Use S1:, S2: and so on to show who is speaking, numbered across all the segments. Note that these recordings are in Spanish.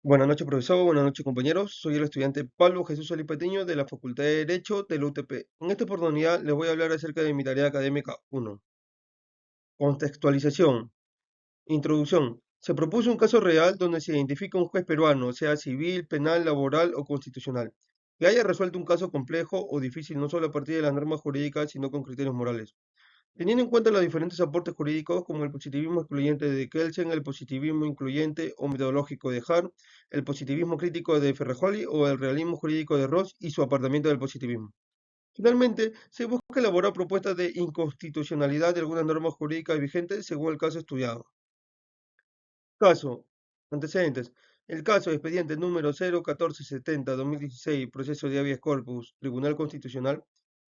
S1: Buenas noches, profesor. Buenas noches, compañeros. Soy el estudiante Pablo Jesús Olipeteño de la Facultad de Derecho de la UTP. En esta oportunidad les voy a hablar acerca de mi tarea académica 1. Contextualización. Introducción. Se propuso un caso real donde se identifica un juez peruano, sea civil, penal, laboral o constitucional, que haya resuelto un caso complejo o difícil no solo a partir de las normas jurídicas, sino con criterios morales. Teniendo en cuenta los diferentes aportes jurídicos como el positivismo excluyente de Kelsen, el positivismo incluyente o metodológico de Hart, el positivismo crítico de Ferrajoli o el realismo jurídico de Ross y su apartamiento del positivismo. Finalmente, se busca elaborar propuestas de inconstitucionalidad de algunas normas jurídicas vigentes según el caso estudiado. Caso. Antecedentes. El caso de expediente número 01470-2016, proceso de habeas corpus, Tribunal Constitucional,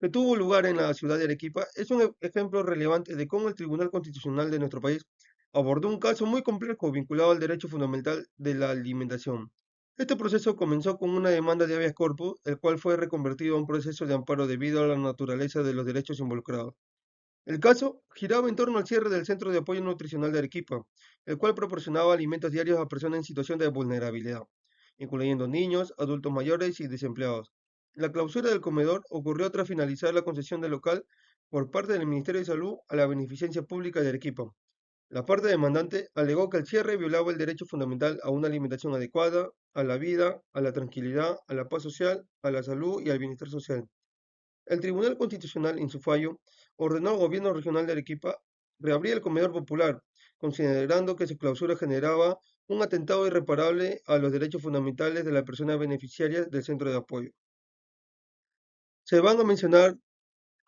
S1: que tuvo lugar en la ciudad de Arequipa, es un ejemplo relevante de cómo el Tribunal Constitucional de nuestro país abordó un caso muy complejo vinculado al derecho fundamental de la alimentación. Este proceso comenzó con una demanda de habeas corpus, el cual fue reconvertido a un proceso de amparo debido a la naturaleza de los derechos involucrados. El caso giraba en torno al cierre del Centro de Apoyo Nutricional de Arequipa, el cual proporcionaba alimentos diarios a personas en situación de vulnerabilidad, incluyendo niños, adultos mayores y desempleados. La clausura del comedor ocurrió tras finalizar la concesión del local por parte del Ministerio de Salud a la Beneficencia Pública de Arequipa. La parte demandante alegó que el cierre violaba el derecho fundamental a una alimentación adecuada, a la vida, a la tranquilidad, a la paz social, a la salud y al bienestar social. El Tribunal Constitucional, en su fallo, ordenó al Gobierno Regional de Arequipa reabrir el comedor popular, considerando que su clausura generaba un atentado irreparable a los derechos fundamentales de las personas beneficiarias del centro de apoyo. Se van a mencionar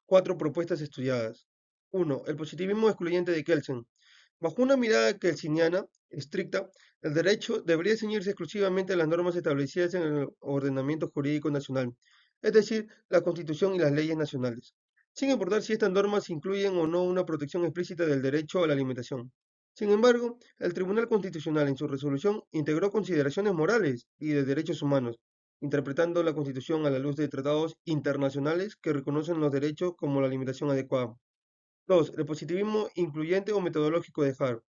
S1: cuatro propuestas estudiadas. 1. El positivismo excluyente de Kelsen. Bajo una mirada kelseniana estricta, el derecho debería ceñirse exclusivamente a las normas establecidas en el ordenamiento jurídico nacional, es decir, la Constitución y las leyes nacionales, sin importar si estas normas incluyen o no una protección explícita del derecho a la alimentación. Sin embargo, el Tribunal Constitucional en su resolución integró consideraciones morales y de derechos humanos, interpretando la Constitución a la luz de tratados internacionales que reconocen los derechos como la alimentación adecuada. 2. El positivismo incluyente o metodológico de Hart.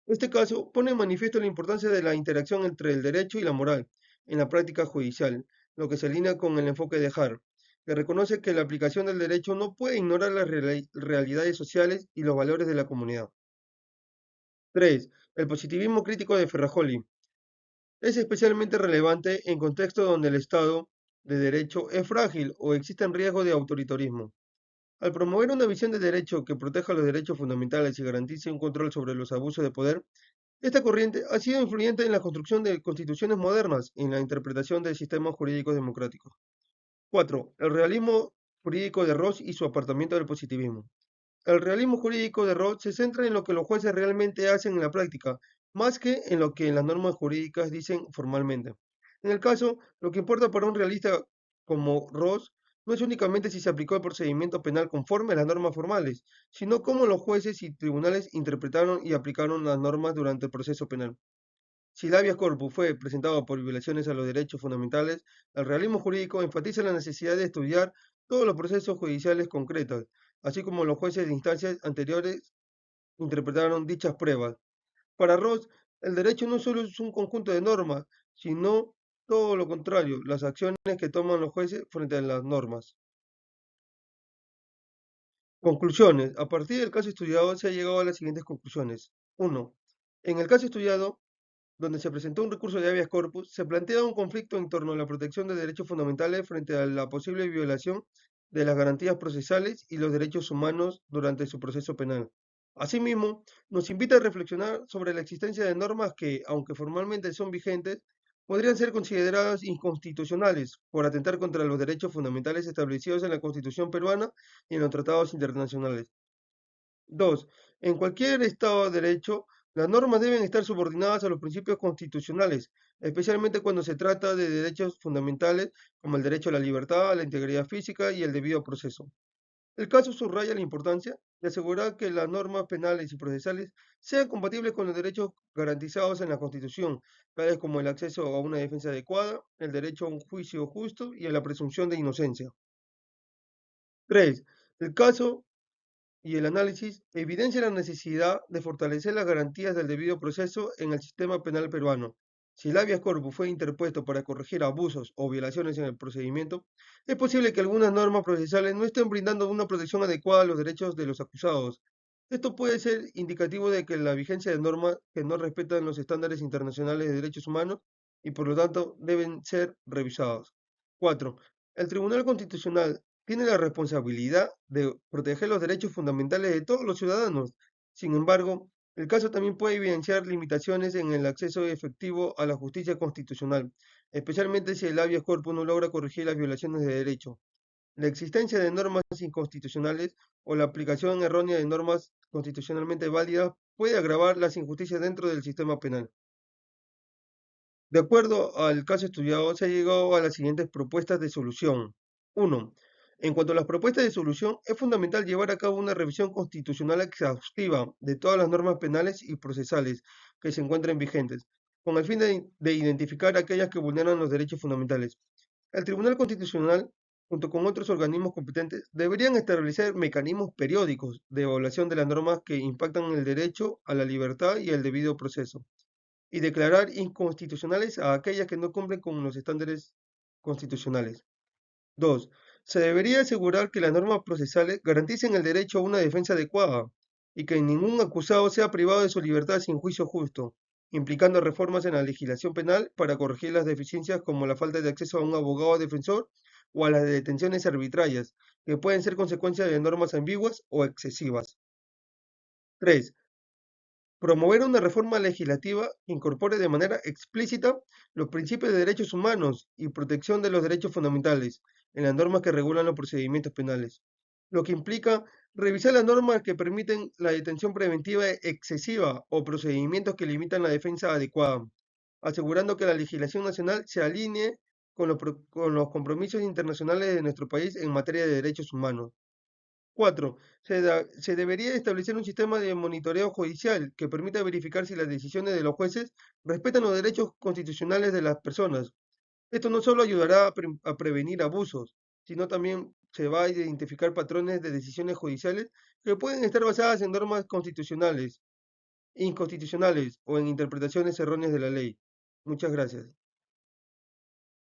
S1: Este caso pone en manifiesto la importancia de la interacción entre el derecho y la moral en la práctica judicial, lo que se alinea con el enfoque de Hart, que reconoce que la aplicación del derecho no puede ignorar las realidades sociales y los valores de la comunidad. 3. El positivismo crítico de Ferrajoli. Es especialmente relevante en contextos donde el Estado de Derecho es frágil o existen riesgos de autoritarismo. Al promover una visión de derecho que proteja los derechos fundamentales y garantice un control sobre los abusos de poder, esta corriente ha sido influyente en la construcción de constituciones modernas y en la interpretación de sistemas jurídicos democráticos. 4. El realismo jurídico de Ross y su apartamiento del positivismo. El realismo jurídico de Roth se centra en lo que los jueces realmente hacen en la práctica, más que en lo que las normas jurídicas dicen formalmente. En el caso, lo que importa para un realista como Ross no es únicamente si se aplicó el procedimiento penal conforme a las normas formales, sino cómo los jueces y tribunales interpretaron y aplicaron las normas durante el proceso penal. Si el habeas corpus fue presentado por violaciones a los derechos fundamentales, el realismo jurídico enfatiza la necesidad de estudiar todos los procesos judiciales concretos, así como los jueces de instancias anteriores interpretaron dichas pruebas. Para Ross, el derecho no solo es un conjunto de normas, sino todo lo contrario, las acciones que toman los jueces frente a las normas. Conclusiones. A partir del caso estudiado se ha llegado a las siguientes conclusiones. 1. En el caso estudiado, donde se presentó un recurso de habeas corpus, se plantea un conflicto en torno a la protección de derechos fundamentales frente a la posible violación de las garantías procesales y los derechos humanos durante su proceso penal. Asimismo, nos invita a reflexionar sobre la existencia de normas que, aunque formalmente son vigentes, podrían ser consideradas inconstitucionales por atentar contra los derechos fundamentales establecidos en la Constitución peruana y en los tratados internacionales. 2. En cualquier Estado de Derecho, las normas deben estar subordinadas a los principios constitucionales, especialmente cuando se trata de derechos fundamentales como el derecho a la libertad, a la integridad física y el debido proceso. El caso subraya la importancia de asegurar que las normas penales y procesales sean compatibles con los derechos garantizados en la Constitución, tales como el acceso a una defensa adecuada, el derecho a un juicio justo y a la presunción de inocencia. 3. El caso y el análisis evidencia la necesidad de fortalecer las garantías del debido proceso en el sistema penal peruano, Si el habeas corpus fue interpuesto para corregir abusos o violaciones en el procedimiento, es posible que algunas normas procesales no estén brindando una protección adecuada a los derechos de los acusados. Esto puede ser indicativo de que la vigencia de normas que no respetan los estándares internacionales de derechos humanos y por lo tanto deben ser revisados. 4. El Tribunal Constitucional tiene la responsabilidad de proteger los derechos fundamentales de todos los ciudadanos. Sin embargo, el caso también puede evidenciar limitaciones en el acceso efectivo a la justicia constitucional, especialmente si el habeas corpus no logra corregir las violaciones de derecho. La existencia de normas inconstitucionales o la aplicación errónea de normas constitucionalmente válidas puede agravar las injusticias dentro del sistema penal. De acuerdo al caso estudiado, se ha llegado a las siguientes propuestas de solución. 1. En cuanto a las propuestas de solución, es fundamental llevar a cabo una revisión constitucional exhaustiva de todas las normas penales y procesales que se encuentren vigentes, con el fin de identificar aquellas que vulneran los derechos fundamentales. El Tribunal Constitucional, junto con otros organismos competentes, deberían establecer mecanismos periódicos de evaluación de las normas que impactan en el derecho a la libertad y el debido proceso y declarar inconstitucionales a aquellas que no cumplen con los estándares constitucionales. 2. Se debería asegurar que las normas procesales garanticen el derecho a una defensa adecuada y que ningún acusado sea privado de su libertad sin juicio justo, implicando reformas en la legislación penal para corregir las deficiencias como la falta de acceso a un abogado defensor o a las detenciones arbitrarias, que pueden ser consecuencia de normas ambiguas o excesivas. 3. Promover una reforma legislativa que incorpore de manera explícita los principios de derechos humanos y protección de los derechos fundamentales en las normas que regulan los procedimientos penales, lo que implica revisar las normas que permiten la detención preventiva excesiva o procedimientos que limitan la defensa adecuada, asegurando que la legislación nacional se alinee con los compromisos internacionales de nuestro país en materia de derechos humanos. 4. Se debería establecer un sistema de monitoreo judicial que permita verificar si las decisiones de los jueces respetan los derechos constitucionales de las personas. Esto no solo ayudará a prevenir abusos, sino también se va a identificar patrones de decisiones judiciales que pueden estar basadas en normas constitucionales, inconstitucionales o en interpretaciones erróneas de la ley. Muchas gracias.